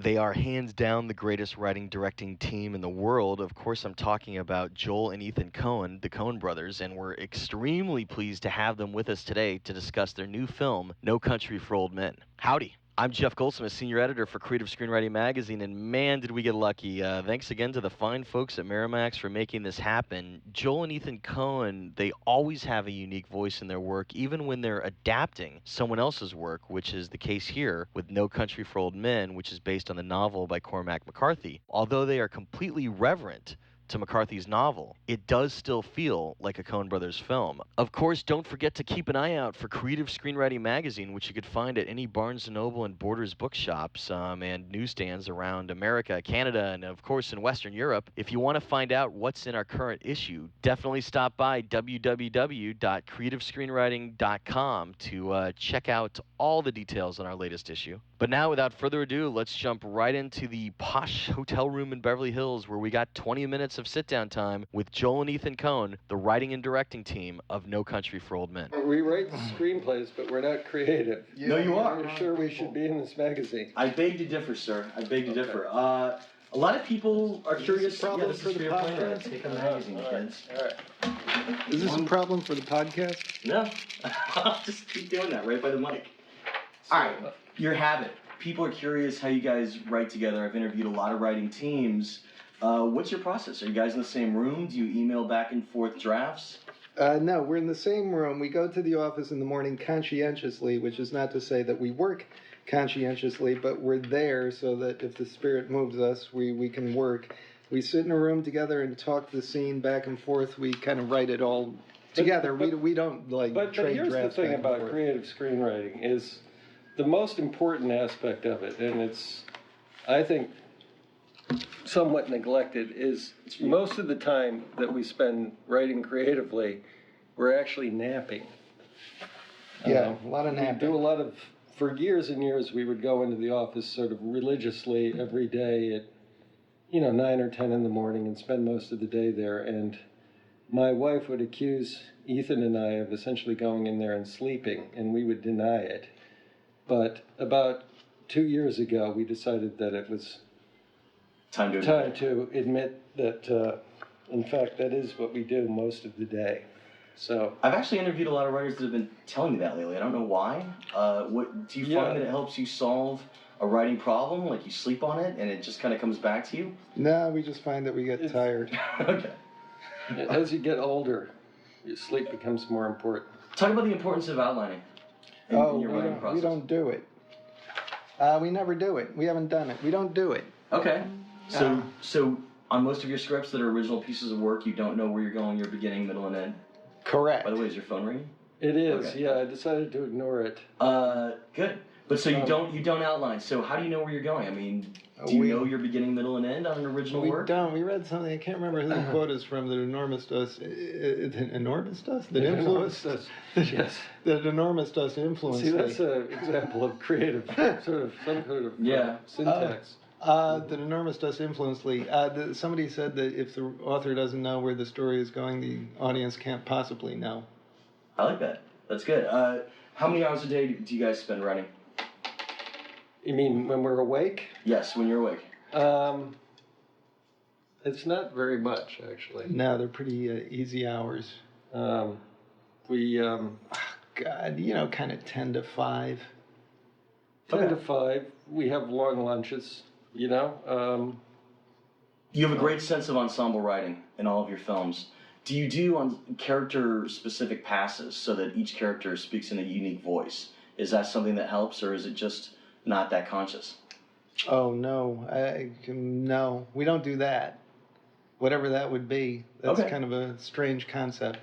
They are hands down the greatest writing directing team in the world. Of course, I'm talking about Joel and Ethan Coen, the Coen brothers, and we're extremely pleased to have them with us today to discuss their new film, No Country for Old Men. Howdy. I'm Jeff Goldsmith, senior editor for Creative Screenwriting magazine, and man, did we get lucky. Thanks again to the fine folks at Miramax for making this happen. Joel and Ethan Coen, they always have a unique voice in their work, even when they're adapting someone else's work, which is the case here with No Country for Old Men, which is based on the novel by Cormac McCarthy. Although they are completely reverent to McCarthy's novel, it does still feel like a Coen Brothers film. Of course, don't forget to keep an eye out for Creative Screenwriting magazine, which you could find at any Barnes & Noble and Borders bookshops and newsstands around America, Canada, and of course in Western Europe. If you want to find out what's in our current issue, definitely stop by www.creativescreenwriting.com to check out all the details on our latest issue. But now, without further ado, let's jump right into the posh hotel room in Beverly Hills where we got 20 minutes of sit-down time with Joel and Ethan Coen, the writing and directing team of No Country for Old Men. We write the screenplays, but we're not creative. No, you are. We're sure we should be in this magazine. I beg to differ, sir. I beg to differ. A lot of people are curious. Is this a problem for the podcast? Take a magazine, kids. All right. Is this a problem for the podcast? No. I'll just keep doing that right by the mic. All right. Your habit. People are curious how you guys write together. I've interviewed a lot of writing teams. What's your process? Are you guys in the same room? Do you email back and forth drafts? No, we're in the same room. We go to the office in the morning conscientiously, which is not to say that we work conscientiously, but we're there so that if the spirit moves us, we can work. We sit in a room together and talk the scene back and forth. We kind of write it all together. We don't like But trade here's the drafts thing back and about forth. creative screenwriting is the most important aspect of it, and it's, I think, somewhat neglected, is most of the time that we spend writing creatively, we're actually napping. Yeah, a lot of We napping. do a lot of, for years and years, we would go into the office sort of religiously every day at, 9 or 10 in the morning and spend most of the day there. And my wife would accuse Ethan and I of essentially going in there and sleeping, and we would deny it. But about 2 years ago, we decided that it was Time to admit that, in fact, that is what we do most of the day. So I've actually interviewed a lot of writers that have been telling me that lately. I don't know why. What do you find that it helps you solve a writing problem? Like you sleep on it and it just kind of comes back to you? No, we just find that we get tired. Okay. as you get older, your sleep becomes more important. Talk about the importance of outlining in your writing process. We don't do it. We never do it. We haven't done it. We don't do it. Okay. So on most of your scripts that are original pieces of work, you don't know where you're going, your beginning, middle, and end? Correct. By the way, is your phone ringing? It is, Okay. yeah. I decided to ignore it. Good. But so you don't outline. So how do you know where you're going? I mean, do you know your beginning, middle, and end on an original We work? don't. We read something. I can't remember who the quote is from. That enormous does. Enormous does. That influence. Yes. That enormous does influence. See, that's an example of creative some sort of syntax. That enormous does influence Lee. Somebody said that if the author doesn't know where the story is going, the audience can't possibly know. I like that. That's good. How many hours a day do you guys spend writing? You mean when we're awake? Yes, when you're awake. It's not very much, actually. No, they're pretty easy hours. God, Kind of 10 to 5. 10 to 5. We have long lunches, You have a great sense of ensemble writing in all of your films. Do you do on character-specific passes so that each character speaks in a unique voice? Is that something that helps, or is it just not that conscious? Oh, no. No, we don't do that. Whatever that would be. That's Okay. kind of a strange concept.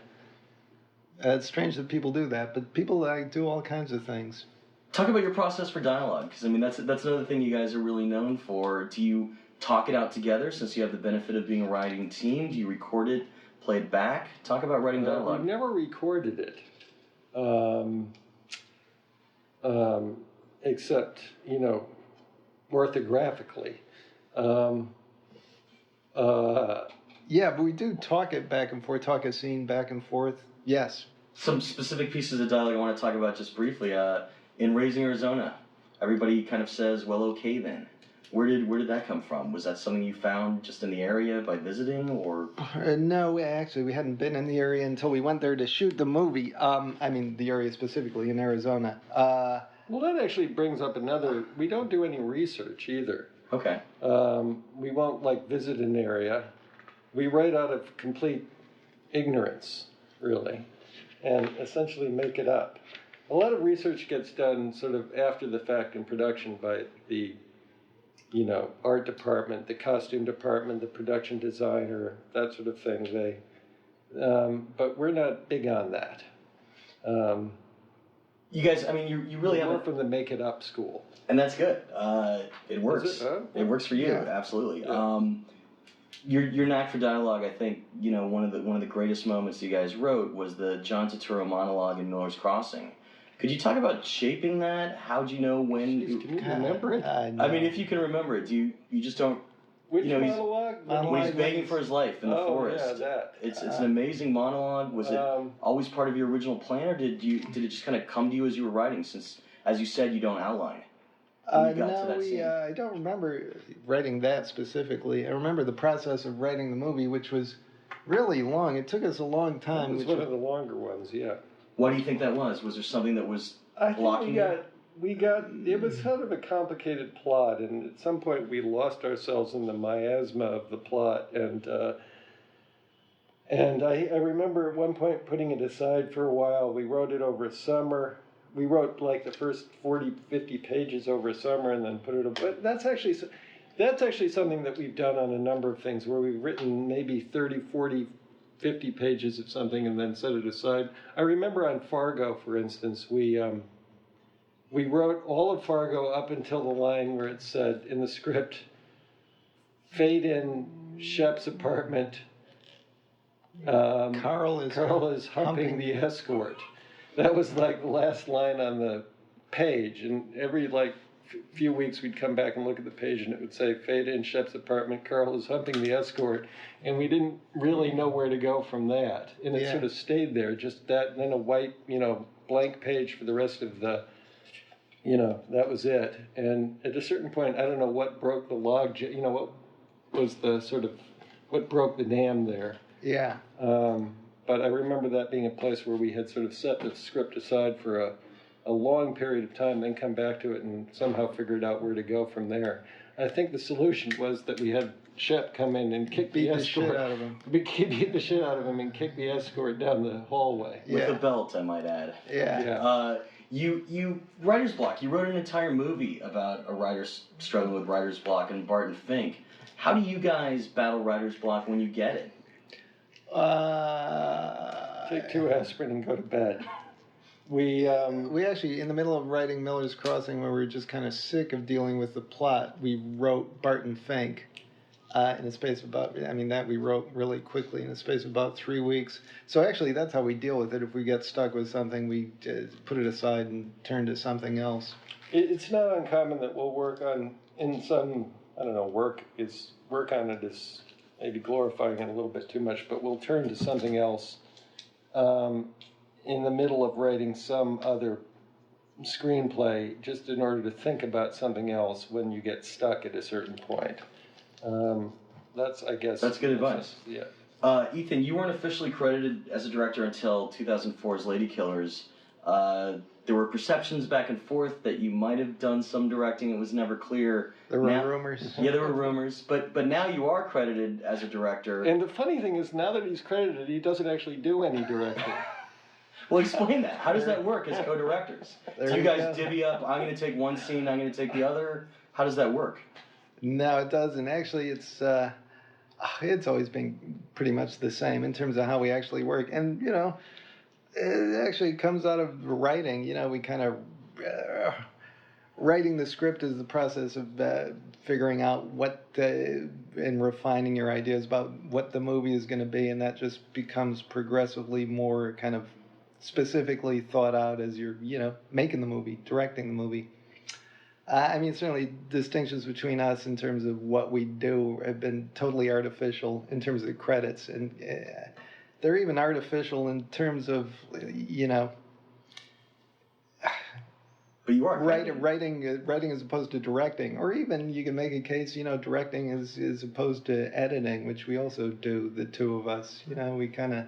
It's strange that people do that, but people do all kinds of things. Talk about your process for dialogue, because I mean that's another thing you guys are really known for. Do you talk it out together since you have the benefit of being a writing team? Do you record it, play it back? Talk about writing dialogue. We've never recorded it, except, orthographically. Yeah, but we do talk it back and forth, talk a scene back and forth. Yes. Some specific pieces of dialogue I want to talk about just briefly. In Raising Arizona, everybody kind of says, well, okay then. Where did that come from? Was that something you found just in the area by visiting, or? No, actually, we hadn't been in the area until we went there to shoot the movie. I mean, the area specifically in Arizona. Well, that actually brings up another. We don't do any research either. Okay. We won't like visit an area. We write out of complete ignorance, really, and essentially make it up. A lot of research gets done sort of after the fact in production by the, art department, the costume department, the production designer, that sort of thing. But we're not big on that. You guys, I mean, you really have more from the make it up school, and that's good. It works. It works for you, Yeah. absolutely. Yeah. Your knack for dialogue, I think, one of the greatest moments you guys wrote was the John Turturro monologue in Miller's Crossing. Could you talk about shaping that? How'd you know when? Jeez, can you remember it? I mean, if you can remember it, you just don't. Which monologue? When he's begging for his life in the forest. Yeah, that. It's an amazing monologue. Was it always part of your original plan, or did it just kind of come to you as you were writing? Since, as you said, you don't outline. I don't remember writing that specifically. I remember the process of writing the movie, which was really long. It took us a long time. It was one of the longer ones, yeah. Why do you think that was? Was there something that was blocking you? It was sort of a complicated plot, and at some point we lost ourselves in the miasma of the plot, and I remember at one point putting it aside for a while. We wrote it over a summer. We wrote like the first 40, 50 pages over a summer and then put it up. But that's actually something that we've done on a number of things where we've written maybe 30, 40, 50 pages of something and then set it aside. I remember on Fargo, for instance, we wrote all of Fargo up until the line where it said in the script, fade in Shep's apartment. Carl is humping the escort. That was like the last line on the page, and every few weeks we'd come back and look at the page and it would say, fade in Shep's apartment, Carl is humping the escort, and we didn't really know where to go from that, and it sort of stayed there, just that, and then a white, blank page for the rest of the, that was it. And at a certain point, I don't know what broke the log, what was the sort of, what broke the dam there. Yeah. But I remember that being a place where we had sort of set the script aside for a long period of time, then come back to it and somehow figured out where to go from there. I think the solution was that we had Shep come in and kick the shit out of him. Beat the shit out of him and kick the escort down the hallway. With a belt, I might add. Yeah. You writer's block. You wrote an entire movie about a writer struggling with writer's block and Barton Fink. How do you guys battle writer's block when you get it? Take 2 aspirin and go to bed. We actually, in the middle of writing Miller's Crossing, where we were just kind of sick of dealing with the plot, we wrote Barton Fink in a space of about, we wrote really quickly in a space of about 3 weeks. So actually, that's how we deal with it. If we get stuck with something, we put it aside and turn to something else. It's not uncommon that we'll work on, in some, work on it is maybe glorifying it a little bit too much, but we'll turn to something else in the middle of writing some other screenplay, just in order to think about something else when you get stuck at a certain point. That's good advice. Yeah. Ethan, you weren't officially credited as a director until 2004's Lady Killers. There were perceptions back and forth that you might have done some directing. It was never clear. There were rumors. Yeah, there were rumors. But now you are credited as a director. And the funny thing is, now that he's credited, he doesn't actually do any directing. Well, explain that. How does that work as co-directors? Do you guys divvy up, I'm going to take one scene, I'm going to take the other? How does that work? No, it doesn't. Actually, it's always been pretty much the same in terms of how we actually work. And, it actually comes out of writing. We kind of... writing the script is the process of figuring out and refining your ideas about what the movie is going to be, and that just becomes progressively more kind of specifically thought out as you're, making the movie, directing the movie. Certainly distinctions between us in terms of what we do have been totally artificial in terms of the credits, and they're even artificial in terms of, But you are writing as opposed to directing, or even you can make a case, directing as opposed to editing, which we also do, the two of us. We kind of.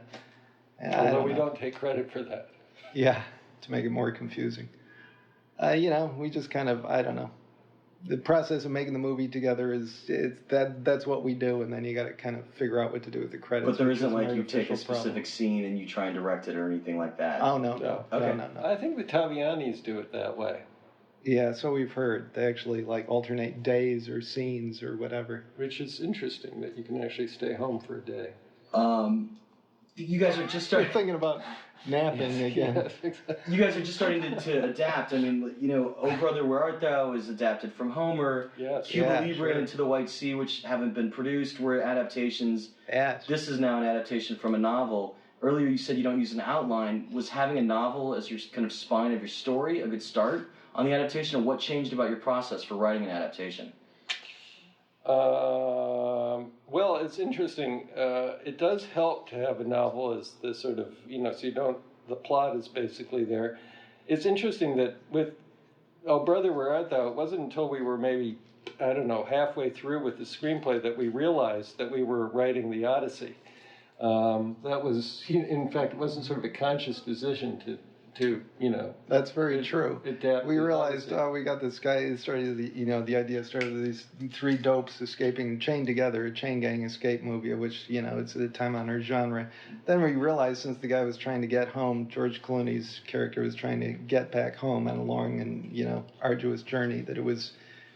Although we don't take credit for that. Yeah, to make it more confusing. We just kind of, I don't know. The process of making the movie together that's what we do, and then you got to kind of figure out what to do with the credits. But there isn't like you take a specific scene and you try and direct it or anything like that. Oh no. Okay. No. I think the Tavianis do it that way. Yeah, so we've heard. They actually like alternate days or scenes or whatever. Which is interesting that you can actually stay home for a day. You guys are just starting. You're thinking about napping again. Yes, exactly. You guys are just starting to adapt. I mean, Oh Brother, Where Art Thou is adapted from Homer. Yes. Cuba Yeah, Libre sure. and To the White Sea, which haven't been produced, were adaptations. Yes. This is now an adaptation from a novel. Earlier you said you don't use an outline. Was having a novel as your kind of spine of your story a good start on the adaptation, or what changed about your process for writing an adaptation? Well, it's interesting. It does help to have a novel as the sort of, so the plot is basically there. It's interesting that with Oh Brother, Where Art Thou, it wasn't until we were maybe, I don't know, halfway through with the screenplay that we realized that we were writing the Odyssey. That was, in fact, it wasn't sort of a conscious decision to That's very true. adapt We the realized, Odyssey. we got this guy. It started the idea started with these three dopes escaping, chained together, a chain gang escape movie, which it's a time-honored genre. Then we realized, since the guy was trying to get home, George Clooney's character was trying to get back home on a long and arduous journey, that it was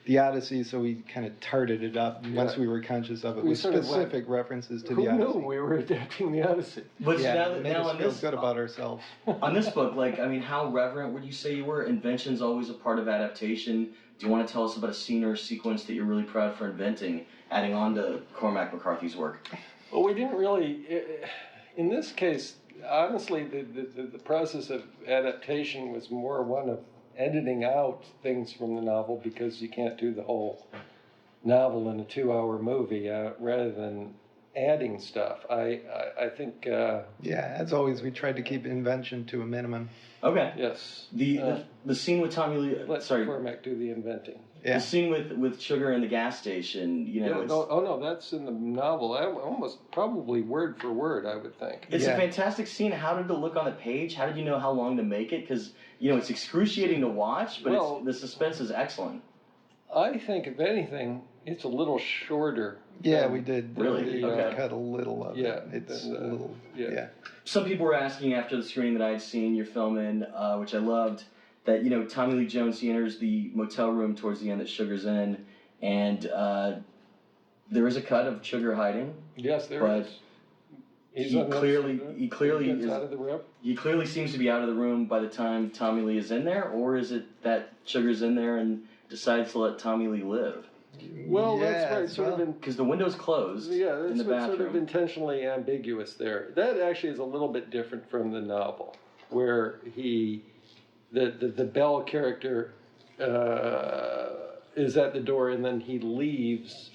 the Odyssey. So we kind of tarted it up once we were conscious of it, with sort of specific references to Who the Odyssey. knew we were adapting the Odyssey? But It made now us on feel this good about ourselves. on this book, how reverent would you say you were? Invention's always a part of adaptation. Do you want to tell us about a scene or a sequence that you're really proud for inventing, adding on to Cormac McCarthy's work? Well, we didn't really. In this case, honestly, the process of adaptation was more one of editing out things from the novel, because you can't do the whole novel in a 2-hour movie, rather than adding stuff. I think. As always, we tried to keep invention to a minimum. Okay. Yes. The scene with Tommy Lee. Let Cormac do the inventing. Yeah. The scene with Sugar in the gas station. It's, no, that's in the novel. Almost probably word for word, I would think. It's a fantastic scene. How did it look on the page? How did you know how long to make it? Because it's excruciating to watch, but the suspense is excellent. I think, if anything, it's a little shorter. Yeah, we did. Really? We Okay. cut a little of Yeah, it. It's then, a little. yeah. Some people were asking after the screening that I had seen your film in, which I loved, that Tommy Lee Jones, he enters the motel room towards the end that Sugar's in, and there is a cut of Sugar hiding. Yes, there but is. He clearly gets out of the room. He clearly seems to be out of the room by the time Tommy Lee is in there, or is it that Sugar's in there and decides to let Tommy Lee live? Well, that's Yeah, right. Sort of in. Because the window's closed Yeah, in that's the what's bathroom. sort of intentionally ambiguous there. That actually is a little bit different from the novel, where the Bell character is at the door, and then he leaves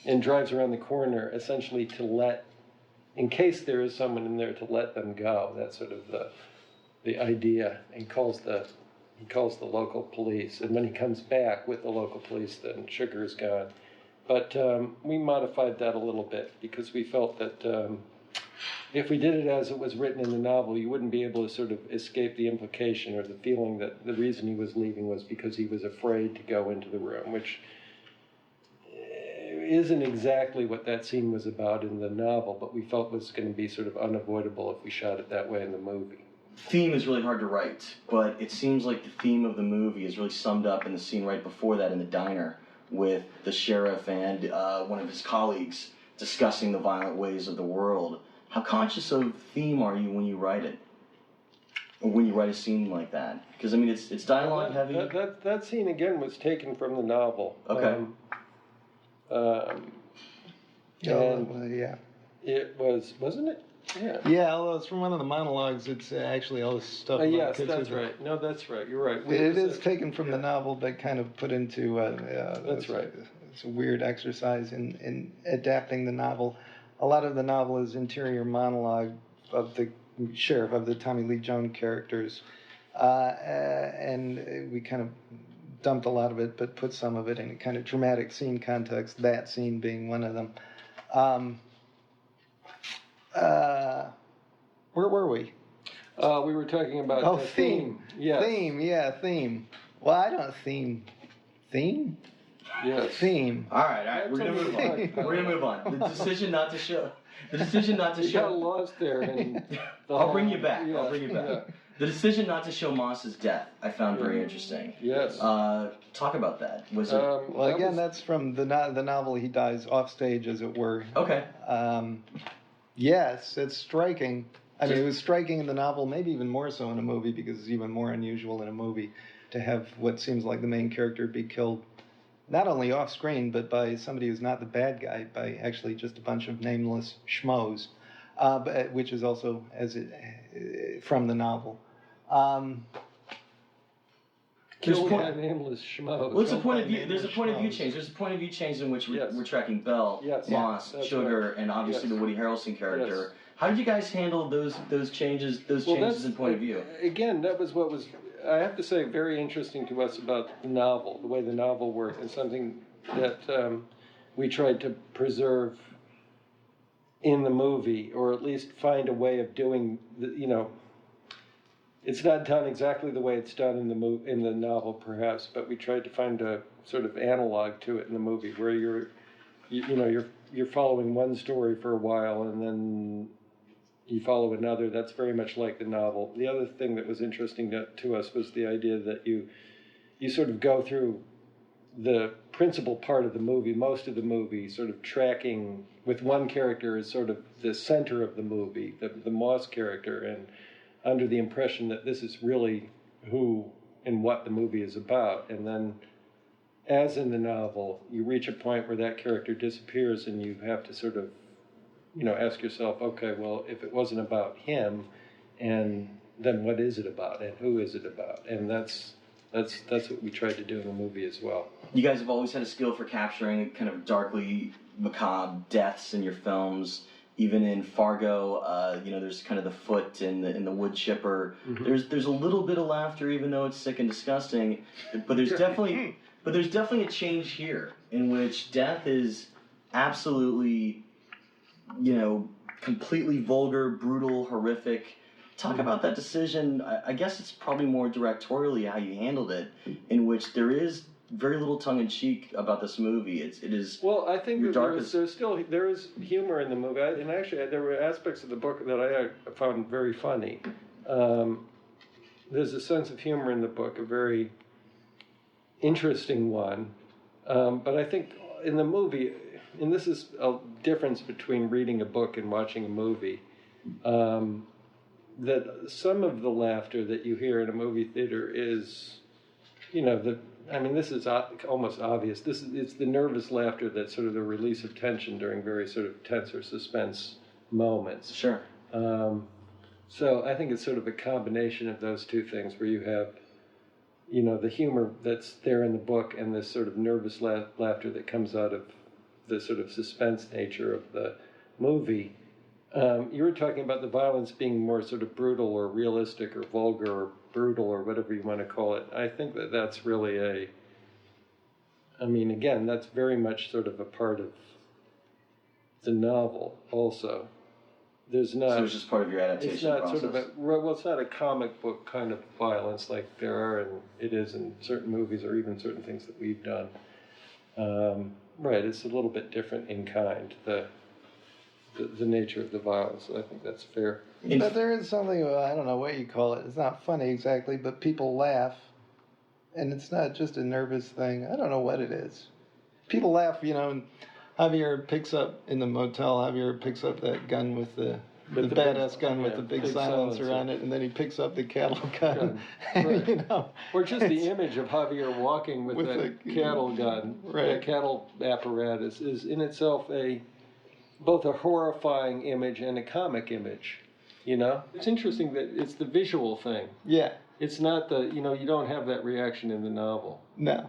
and drives around the corner, essentially to let, in case there is someone in there, to let them go. That's sort of the idea, and he calls the local police, and when he comes back with the local police, then Sugar is gone. But we modified that a little bit, because we felt that if we did it as it was written in the novel, you wouldn't be able to sort of escape the implication or the feeling that the reason he was leaving was because he was afraid to go into the room, which isn't exactly what that scene was about in the novel, but we felt was going to be sort of unavoidable if we shot it that way in the movie. Theme is really hard to write, but it seems like the theme of the movie is really summed up in the scene right before that in the diner with the sheriff and one of his colleagues discussing the violent ways of the world. How conscious of theme are you when you write it? Or when you write a scene like that? Because, it's dialogue heavy. That scene, again, was taken from the novel. Okay. Yeah. It was, wasn't it? Yeah. Yeah, although it's from one of the monologues, it's actually all this stuff. About Yes, kids that's with- right. No, that's right. You're right. It is taken from the novel, but kind of put into. That's right. It's a weird exercise in adapting the novel. A lot of the novel is interior monologue of the sheriff, of the Tommy Lee Jones characters. and we kind of dumped a lot of it, but put some of it in a kind of dramatic scene context, that scene being one of them. Where were we? We were talking about the theme. Yes. Theme. Well, I don't theme. Theme? Yes. Theme. All right. We're gonna move on. We're gonna move on. The decision not to show. The decision not to You show. got lost there. And I'll bring you back. Yeah, I'll bring you back. Yeah. The decision not to show Moss's death, I found very interesting. Yes. Talk about that. Was it? Well, again, that's from the novel. He dies off stage, as it were. Okay. Yes, it's striking. I mean, it was striking in the novel, maybe even more so in a movie, because it's even more unusual in a movie to have what seems like the main character be killed not only off screen, but by somebody who's not the bad guy, by actually just a bunch of nameless schmoes, which is also from the novel. Killed by nameless schmo. What's the point of view? There's a point of view change. There's a point of view change in which we're tracking Bell, Moss, Sugar, and obviously the Woody Harrelson character. Yes. How did you guys handle those changes? Those changes in point of view. Again, that was what was, I have to say, very interesting to us about the novel, the way the novel worked, and something that we tried to preserve in the movie, or at least find a way of doing. It's not done exactly the way it's done in the novel, perhaps, but we tried to find a sort of analog to it in the movie, where you're following one story for a while, and then you follow another. That's very much like the novel. The other thing that was interesting to us was the idea that you sort of go through the principal part of the movie, most of the movie, sort of tracking with one character as sort of the center of the movie, the Moss character, and under the impression that this is really who and what the movie is about. And then, as in the novel, you reach a point where that character disappears, and you have to sort of ask yourself, okay, well, if it wasn't about him, and then what is it about, and who is it about? And that's what we tried to do in the movie as well. You guys have always had a skill for capturing kind of darkly macabre deaths in your films. Even in Fargo, there's kind of the foot in the wood chipper. Mm-hmm. There's a little bit of laughter, even though it's sick and disgusting. But there's definitely a change here in which death is absolutely, completely vulgar, brutal, horrific. Talk about that decision. I guess it's probably more directorially how you handled it, in which there is very little tongue-in-cheek about this movie. It is. Well, I think there is humor in the movie, and actually there were aspects of the book that I found very funny. There's a sense of humor in the book, a very interesting one. But I think in the movie, and this is a difference between reading a book and watching a movie, that some of the laughter that you hear in a movie theater is, this is almost obvious. It's the nervous laughter that's sort of the release of tension during very sort of tense or suspense moments. Sure. So I think it's sort of a combination of those two things, where you have, the humor that's there in the book and this sort of nervous laughter that comes out of the sort of suspense nature of the movie. You were talking about the violence being more sort of brutal or realistic or vulgar or brutal or whatever you want to call it. I think that that's really again, that's very much sort of a part of the novel also. There's not. So it's just part of your adaptation process? It's not a comic book kind of violence like there are, and it is in certain movies or even certain things that we've done. Right, it's a little bit different in kind, the nature of the violence. I think that's fair. But there is something, I don't know what you call it. It's not funny exactly, but people laugh, and it's not just a nervous thing. I don't know what it is. People laugh, and Javier picks up in the motel. Javier picks up that gun with the badass gun with the big silencer on it, and then he picks up the cattle gun. Right. Or just the image of Javier walking with that cattle gun, that cattle apparatus, is in itself both a horrifying image and a comic image. It's interesting that it's the visual thing. Yeah. It's not you don't have that reaction in the novel. No.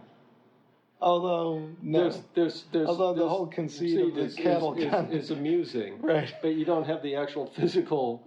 Although the whole conceit of the cattle gun is amusing, right? But you don't have the actual physical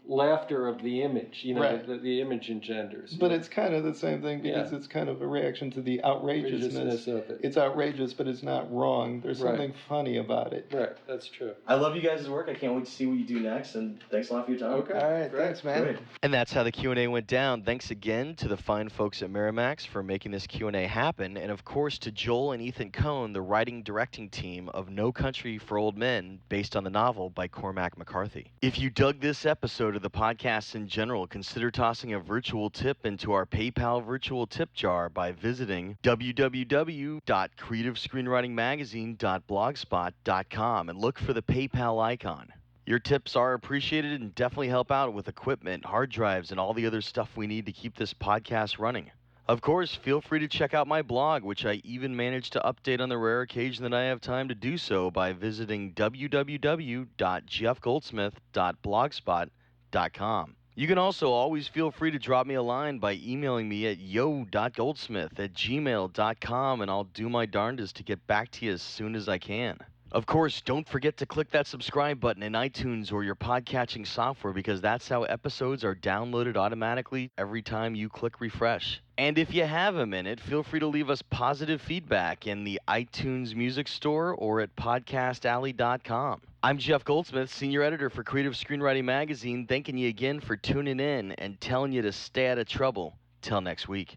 laughter of the image, Right. the image engenders. But it's kind of the same thing because it's kind of a reaction to the outrageousness of it. It's outrageous, but it's not wrong. There's something funny about it. Right, that's true. I love you guys' work. I can't wait to see what you do next, and thanks a lot for your time. Okay. All right, Great. thanks, man. Great. And that's how the Q&A went down. Thanks again to the fine folks at Miramax for making this Q&A happen, and of course to Joel and Ethan Coen, the writing directing team of No Country for Old Men, based on the novel by Cormac McCarthy. If you dug this episode of the podcast in general, consider tossing a virtual tip into our PayPal virtual tip jar by visiting www.creativescreenwritingmagazine.blogspot.com and look for the PayPal icon. Your tips are appreciated and definitely help out with equipment, hard drives, and all the other stuff we need to keep this podcast running. Of course, feel free to check out my blog, which I even managed to update on the rare occasion that I have time to do so by visiting www.jeffgoldsmith.blogspot.com. You can also always feel free to drop me a line by emailing me at yo.goldsmith@gmail.com, and I'll do my darndest to get back to you as soon as I can. Of course, don't forget to click that subscribe button in iTunes or your podcatching software because that's how episodes are downloaded automatically every time you click refresh. And if you have a minute, feel free to leave us positive feedback in the iTunes Music Store or at podcastalley.com. I'm Jeff Goldsmith, Senior Editor for Creative Screenwriting Magazine, thanking you again for tuning in and telling you to stay out of trouble. Till next week.